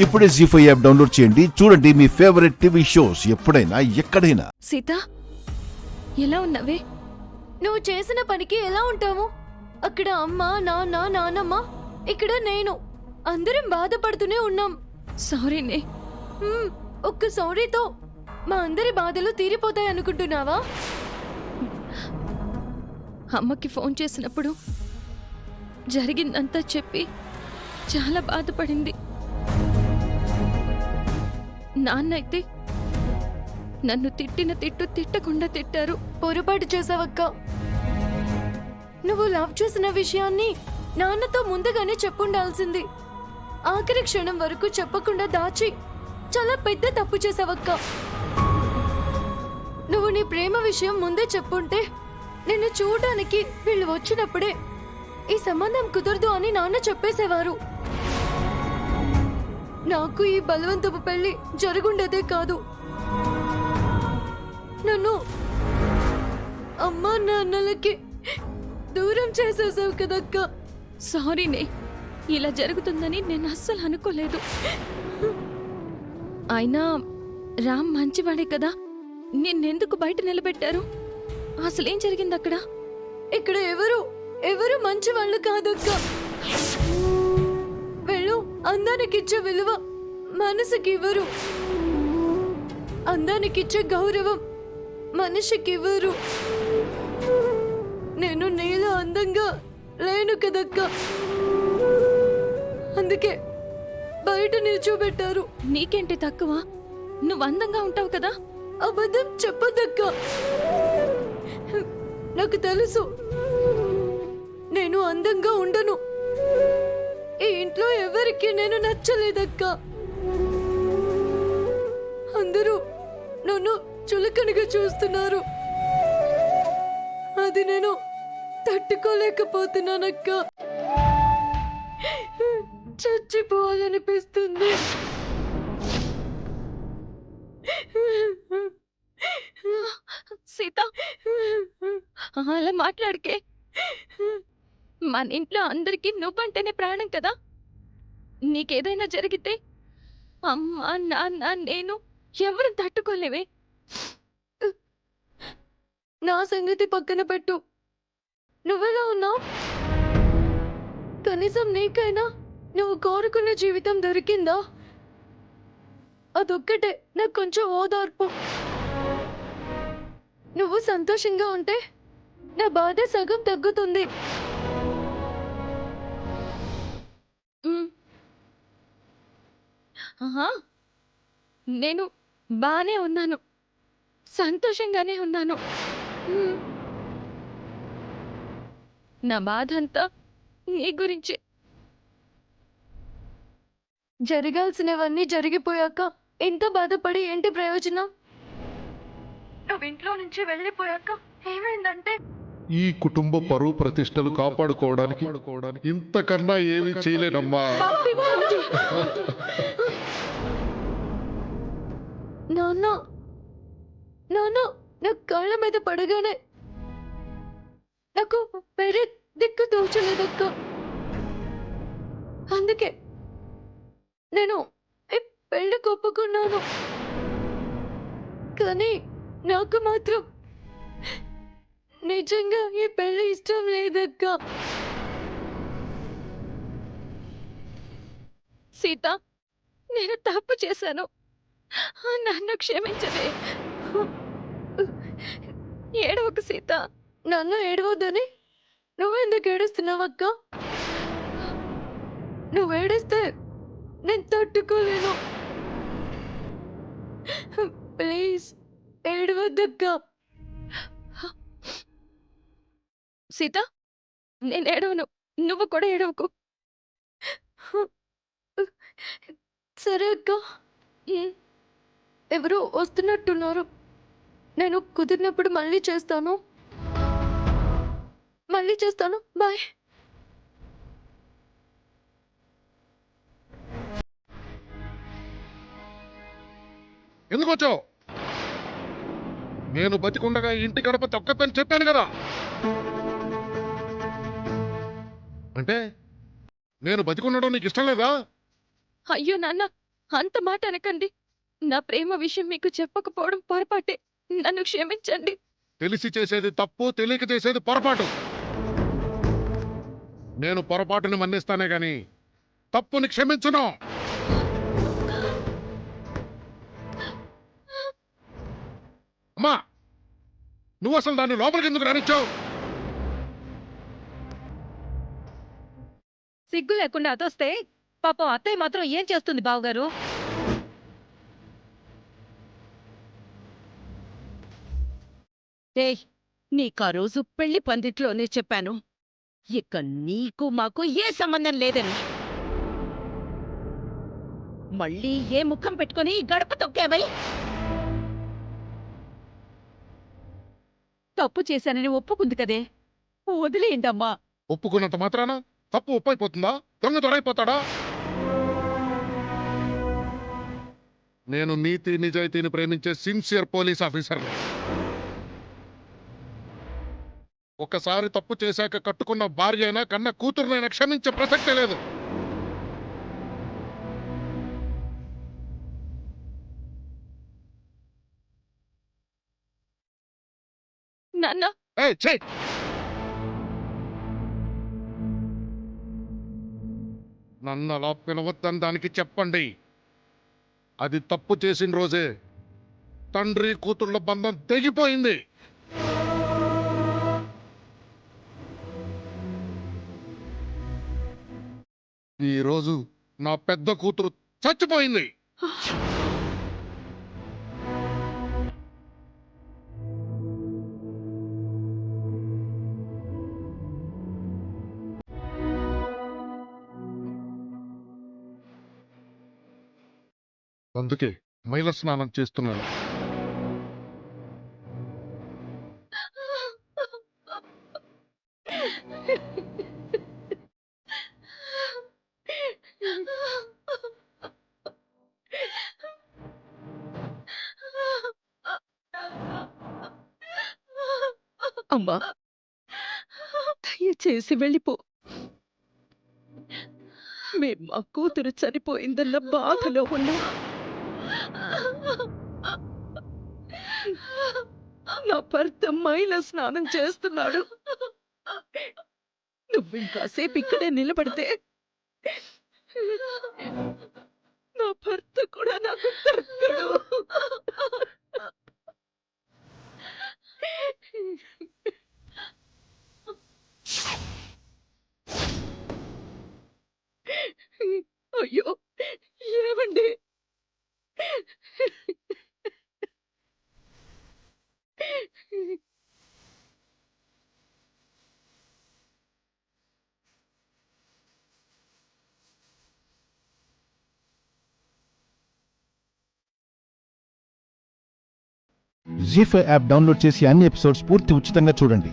ఇప్పుడే జీ5 app download చేయండి. చూడండి మీ ఫేవరెట్ టీవీ షోస్ ఎప్పుడైనా ఎక్కడైనా. సీత, ఎలా ఉన్నావే? నువ్వు చేసిన పనికి ఎలా ఉంటావు? అక్కడ అమ్మ, నాన్న, నానమ్మ, ఇక్కడ నేను, అందరం బాధపడుతూనే ఉన్నాం. సారీనే. ఒక్క సారీతో మా అందరి బాధలు తీరిపోతాయి అనుకుంటున్నావా? అమ్మకి ఫోన్ చేసినప్పుడు జరిగిందంతా చెప్పి చాలా బాధపడింది. నాన్న అయితే నన్ను తిట్టిన తిట్టు తిట్టకుండా తిట్టారు. పొరపాటు చేసావక్క. నువ్వు లవ్ చేసిన విషయాన్ని నాన్నతో ముందుగానే చెప్పుండాల్సింది. ఆఖరి క్షణం వరకు చెప్పకుండా దాచి చాలా పెద్ద తప్పు చేసావక్క. నువ్వు నీ ప్రేమ విషయం ముందే చెప్పుంటే నిన్ను చూడడానికి వీళ్ళు వచ్చినప్పుడే ఈ సంబంధం కుదరదు అని నాన్న చెప్పేసేవారు. నాకు ఈ బలవంతపు పెళ్లి జరుగుండేదే కాదు. నన్ను అమ్మా నాన్నలకి దూరం చేసేసావు కదక్క. సారీనే, ఇలా జరుగుతుందని నేను అస్సలు అనుకోలేదు. అయినా రామ్ మంచివాడే కదా, నిన్నెందుకు బయట నిలబెట్టారు? అసలేం జరిగింది అక్కడ? ఇక్కడ ఎవరు మంచి వాళ్ళు కాదక్క. వెళ్ళు, అందానికిచ్చే విలువ మనసుకి ఇవ్వరు, అందానికిచ్చే గౌరవం మనిషికి ఇవ్వరు. నేను నీలో అందంగా లేను కదక్క, అందుకే బయట నిల్చోబెట్టారు. నీకేంటి తక్కువ? నువ్వు అందంగా ఉంటావు కదా. అబద్ధం చెప్పదక్క. నాకు తెలుసు నేను అందంగా ఉండను. ఈ ఇంట్లో ఎవరికి నేను నచ్చలేదక్క. అందరూ నన్ను చులకనగా చూస్తున్నారు. అది నేను తట్టుకోలేకపోతున్నానక్క. చచ్చిపోవాలనిపిస్తుంది. సీత, అలా మాట్లాడికే. మన ఇంట్లో అందరికీ నువ్వంటేనే ప్రాణం కదా. నీకేదైనా జరిగితే అమ్మ, నాన్న, నేను ఎవరు తట్టుకోలేవే. నా సంగతి పక్కన పెట్టు. నువ్వెలా ఉన్నావు? కనీసం నీకైనా నువ్వు కోరుకున్న జీవితం దొరికిందా? అదొక్కటే నాకు కొంచెం ఓదార్పు. నువ్వు సంతోషంగా ఉంటే నా బాధ సగం తగ్గుతుంది. ఆహా, నేను బానే ఉన్నాను, సంతోషంగానే ఉన్నాను. నా బాధ అంతా నీ గురించి. జరగాల్సినవన్నీ జరిగిపోయాక ఎంత బాధపడి ఏంటి ప్రయోజనం? నువ్వు ఇంట్లో నుంచి వెళ్ళిపోయాక ఏమైందంటే ఈ కుటుంబ పరువు ప్రతిష్టలు కాపాడుకోవడానికి ఇంతకన్నా ఏమీ చేయలేనమ్మా. నాన్న నాన్న నా కాళ్ళ మీద పడగానే నాకు వేరే దిక్కు తోచలేదక్క. అందుకే నేను ఈ పెళ్లి ఒప్పుకున్నాను. కానీ నాకు మాత్రం నిజంగా ఈ పెళ్లి ఇష్టం లేదక్క. సీత, నేను తప్పు చేశాను, నన్ను క్షమించవే. ఏడవకు సీత. నన్ను ఏడవద్దని నువ్వెందుకు ఏడుస్తున్నావక్క? నువ్వు ఏడిస్తే నేను తట్టుకోలేను. ప్లీజ్ ఏడవద్దక్క. సీత, నేను ఏడవను, నువ్వు కూడా ఏడవకు. సరే అక్క. ఎవరు వస్తున్నట్టున్నారు. నేను కుదిరినప్పుడు మళ్ళీ చేస్తాను. బాయ్. ఎందుకు వచ్చావు? నేను బతికుండగా ఇంటి గడప తొక్కని చెప్పాను కదా. అంటే నేను బతికుండడం నీకు ఇష్టం లేదా? అయ్యో నాన్న, అంత మాట అనకండి. నా ప్రేమ విషయం మీకు చెప్పకపోవడం పొరపాటే. నన్ను క్షమించండి. తెలిసి చేసేది తప్పు, తెలియక చేసేది పొరపాటు. నేను పొరపాటుని మన్నిస్తానే గాని తప్పుని క్షమించును. అమ్మా, నువ్వు అసలు దాన్ని లోపలికి ఎందుకు రానిచ్చావు? సిగ్గు లేకుండా అతొస్తే పాపం అత్తయ్య మాత్రం ఏం చేస్తుంది బావగారు? ఏయ్, నీకా రోజు పెళ్లి పందిట్లోనే చెప్పాను, ఇక నీకు మాకు ఏ సంబంధం లేదని. మళ్ళీ ఏ ముఖం పెట్టుకొని గడప తొక్కావై? తప్పు చేశానని ఒప్పుకుంది కదే, వదిలేయండమ్మా. ఒప్పుకున్నంత మాత్రాన తప్పు ఒప్పైపోతుందా? దొంగ దొరైపోతాడా? నేను నీతి నిజాయితీని ప్రేమించే సిన్సియర్ పోలీస్ ఆఫీసర్ని. ఒకసారి తప్పు చేశాక కట్టుకున్న భార్య అయినా కన్న కూతురునైనా క్షమించే ప్రసక్తే లేదు. నాన్న, ఏయ్, ఛీ! నన్ను అలా పిలవద్దని దానికి చెప్పండి. అది తప్పు చేసిన రోజే తండ్రి కూతుళ్ళ బంధం తెగిపోయింది. ఈరోజు నా పెద్ద కూతురు చచ్చిపోయింది. అందుకే మైల స్నానం చేస్తున్నాను. అమ్మా, దయచేసి వెళ్ళిపో. మేం మా కూతురు చనిపోయిందన్న బాధలో ఉన్నాం. నా భర్త మైల స్నానం చేస్తున్నాడు. నువ్వు ఇంకాసేపు ఇక్కడే నిలబడితే నా భర్త కూడా నాకు దక్కడు. అయ్యో, ఏమండి? జీ5 యాప్ డౌన్లోడ్ చేసి అన్ని ఎపిసోడ్స్ పూర్తి ఉచితంగా చూడండి.